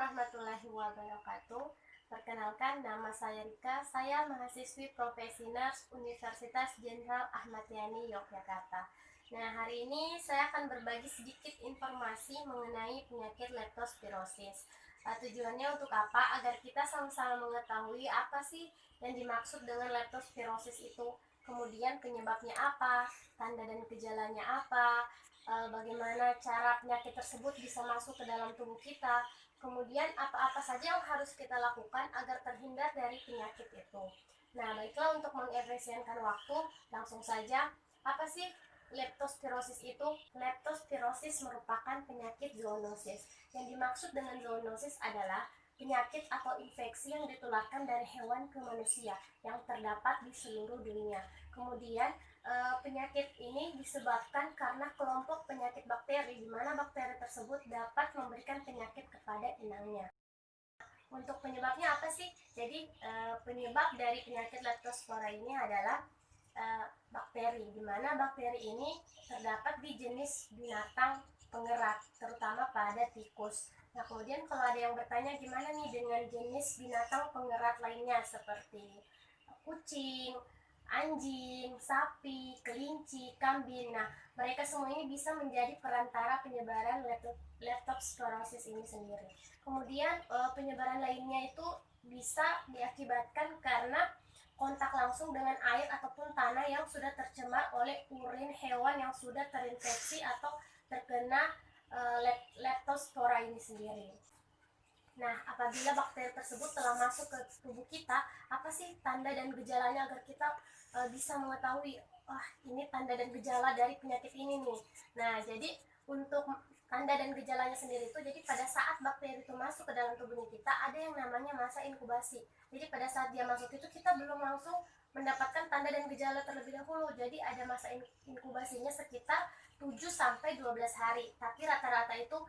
warahmatullahi wabarakatuh. Perkenalkan, nama saya Rika. Saya mahasiswi profesi nurs Universitas Jenderal Ahmad Yani, Yogyakarta. Nah, hari ini saya akan berbagi sedikit informasi mengenai penyakit leptospirosis. Tujuannya untuk apa? Agar kita sama-sama mengetahui apa sih yang dimaksud dengan leptospirosis itu. Kemudian penyebabnya apa, tanda dan gejalanya apa, bagaimana cara penyakit tersebut bisa masuk ke dalam tubuh kita, kemudian apa-apa saja yang harus kita lakukan agar terhindar dari penyakit itu. Nah, baiklah, untuk mengefisienkan waktu, langsung saja. Apa sih leptospirosis itu? Leptospirosis merupakan penyakit zoonosis. Yang dimaksud dengan zoonosis adalah penyakit atau infeksi yang ditularkan dari hewan ke manusia yang terdapat di seluruh dunia. Kemudian penyakit ini disebabkan karena kelompok penyakit bakteri, di mana bakteri tersebut dapat memberikan penyakit kepada inangnya. Untuk penyebabnya apa sih? Jadi penyebab dari penyakit leptospora ini adalah bakteri, di mana bakteri ini terdapat di jenis binatang pengerat, terutama pada tikus. Nah, kemudian kalau ada yang bertanya gimana nih dengan jenis binatang pengerat lainnya seperti kucing, anjing, sapi, kelinci, kambing. Nah, mereka semua ini bisa menjadi perantara penyebaran leptospirosis ini sendiri. Kemudian penyebaran lainnya itu bisa diakibatkan karena kontak langsung dengan air ataupun tanah yang sudah tercemar oleh urin hewan yang sudah terinfeksi atau terkena leptospora ini sendiri. Nah, apabila bakteri tersebut telah masuk ke tubuh kita, apa sih tanda dan gejalanya agar kita bisa mengetahui, ini tanda dan gejala dari penyakit ini nih. Nah, jadi untuk tanda dan gejalanya sendiri itu, jadi pada saat bakteri itu masuk ke dalam tubuh kita, ada yang namanya masa inkubasi. Jadi pada saat dia masuk itu, kita belum langsung mendapatkan tanda dan gejala terlebih dahulu. Jadi ada masa inkubasinya sekitar 7-12 hari. Tapi rata-rata itu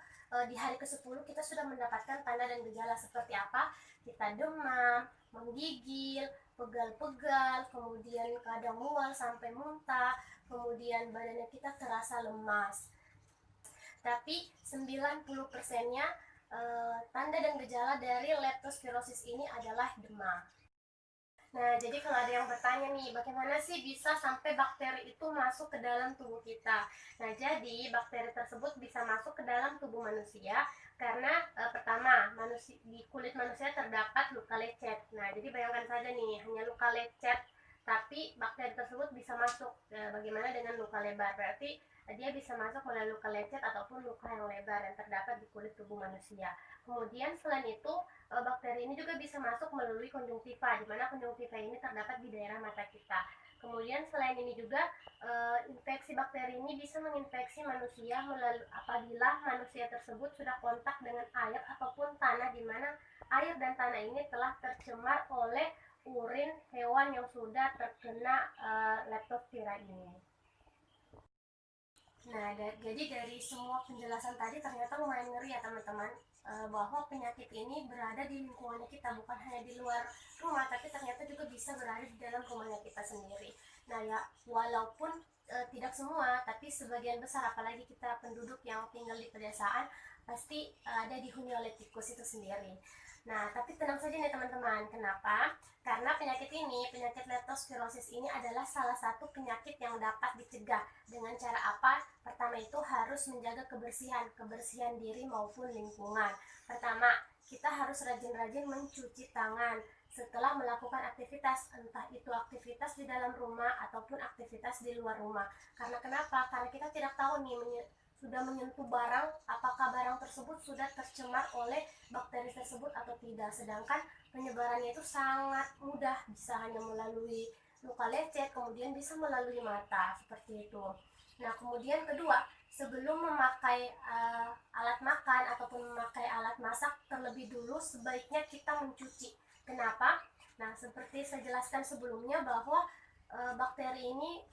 di hari ke-10 kita sudah mendapatkan tanda dan gejala seperti apa? Kita demam, menggigil, pegal-pegal, kemudian kadang mual sampai muntah, kemudian badannya kita terasa lemas. Tapi 90%-nya tanda dan gejala dari leptospirosis ini adalah demam. Nah, jadi kalau ada yang bertanya nih, bagaimana sih bisa sampai bakteri itu masuk ke dalam tubuh kita? Nah, jadi bakteri tersebut bisa masuk ke dalam tubuh manusia karena pertama, di kulit manusia terdapat luka lecet. Nah, jadi bayangkan saja nih, hanya luka lecet, tapi bakteri tersebut bisa masuk. Bagaimana dengan luka lebar? Berarti dia bisa masuk melalui luka lecet ataupun luka yang lebar yang terdapat di kulit tubuh manusia. Kemudian selain itu, bakteri ini juga bisa masuk melalui konjungtiva, di mana konjungtiva ini terdapat di daerah mata kita. Kemudian selain ini juga infeksi bakteri ini bisa menginfeksi manusia apabila manusia tersebut sudah kontak dengan air ataupun tanah, di mana air dan tanah ini telah tercemar oleh urin hewan yang sudah terkena leptospira ini. Nah, jadi dari semua penjelasan tadi ternyata lumayan ngeri ya teman-teman, bahwa penyakit ini berada di lingkungannya kita, bukan hanya di luar rumah, tapi ternyata juga bisa berada di dalam rumahnya kita sendiri. Nah ya, walaupun tidak semua, tapi sebagian besar, apalagi kita penduduk yang tinggal di pedesaan, pasti ada dihuni oleh tikus itu sendiri. Nah, tapi tenang saja nih teman-teman. Kenapa? Karena penyakit leptospirosis ini adalah salah satu penyakit yang dapat dicegah. Dengan cara apa? Pertama itu harus menjaga kebersihan diri maupun lingkungan. Pertama, kita harus rajin-rajin mencuci tangan setelah melakukan aktivitas, entah itu aktivitas di dalam rumah ataupun aktivitas di luar rumah. Karena kenapa? Karena kita tidak tahu nih sudah menyentuh barang, apakah barang tersebut sudah tercemar oleh bakteri tersebut atau tidak. Sedangkan penyebarannya itu sangat mudah, bisa hanya melalui luka lecet, kemudian bisa melalui mata, seperti itu. Nah, kemudian kedua, sebelum memakai alat makan ataupun memakai alat masak, terlebih dulu sebaiknya kita mencuci. Kenapa? Nah, seperti saya jelaskan sebelumnya bahwa bakteri ini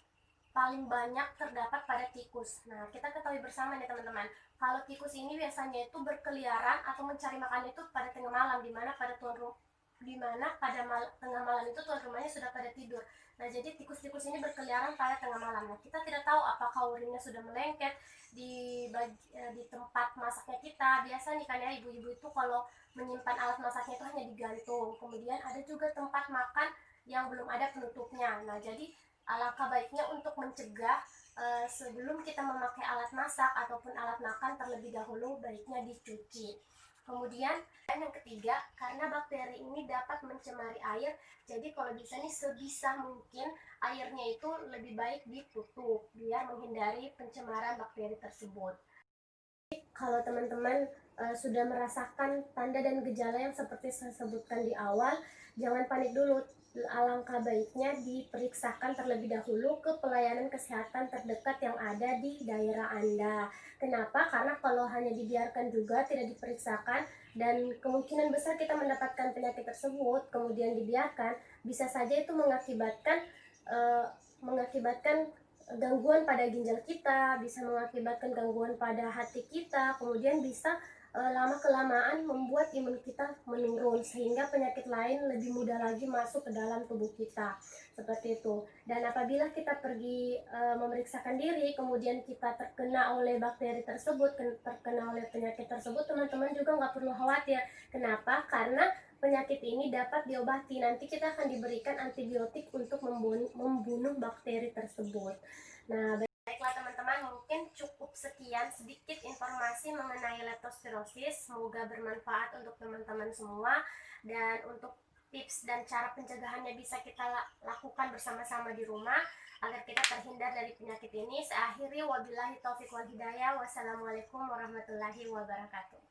paling banyak terdapat pada tikus. Nah, kita ketahui bersama nih teman-teman, kalau tikus ini biasanya itu berkeliaran atau mencari makan itu pada tengah malam, di mana pada tengah malam itu tuan rumahnya sudah pada tidur. Nah, jadi tikus-tikus ini berkeliaran pada tengah malam. Nah, kita tidak tahu apakah urinnya sudah melengket di tempat masaknya kita. Biasa nih kan ya, ibu-ibu itu kalau menyimpan alat masaknya itu hanya digantung. Kemudian ada juga tempat makan yang belum ada penutupnya. Nah, jadi alangkah baiknya untuk mencegah sebelum kita memakai alat masak ataupun alat makan terlebih dahulu baiknya dicuci. Kemudian yang ketiga, karena bakteri ini dapat mencemari air, jadi kalau bisa nih sebisa mungkin airnya itu lebih baik ditutup biar menghindari pencemaran bakteri tersebut. Kalau teman-teman sudah merasakan tanda dan gejala yang seperti saya sebutkan di awal, jangan panik dulu. Alangkah baiknya diperiksakan terlebih dahulu ke pelayanan kesehatan terdekat yang ada di daerah Anda. Kenapa? Karena kalau hanya dibiarkan juga tidak diperiksakan dan kemungkinan besar kita mendapatkan penyakit tersebut kemudian dibiarkan, bisa saja itu mengakibatkan gangguan pada ginjal kita, bisa mengakibatkan gangguan pada hati kita, kemudian bisa lama-kelamaan membuat imun kita menurun sehingga penyakit lain lebih mudah lagi masuk ke dalam tubuh kita, seperti itu. Dan apabila kita pergi memeriksakan diri, kemudian kita terkena oleh bakteri tersebut, terkena oleh penyakit tersebut, teman-teman juga nggak perlu khawatir. Kenapa? Karena penyakit ini dapat diobati. Nanti kita akan diberikan antibiotik untuk membunuh bakteri tersebut. Nah, baiklah teman-teman, mungkin cukup sekian sedikit informasi mengenai leptospirosis. Semoga bermanfaat untuk teman-teman semua, dan untuk tips dan cara pencegahannya bisa kita lakukan bersama-sama di rumah agar kita terhindar dari penyakit ini. Saya akhiri, wabillahi taufiq wal hidayah. Wassalamualaikum warahmatullahi wabarakatuh.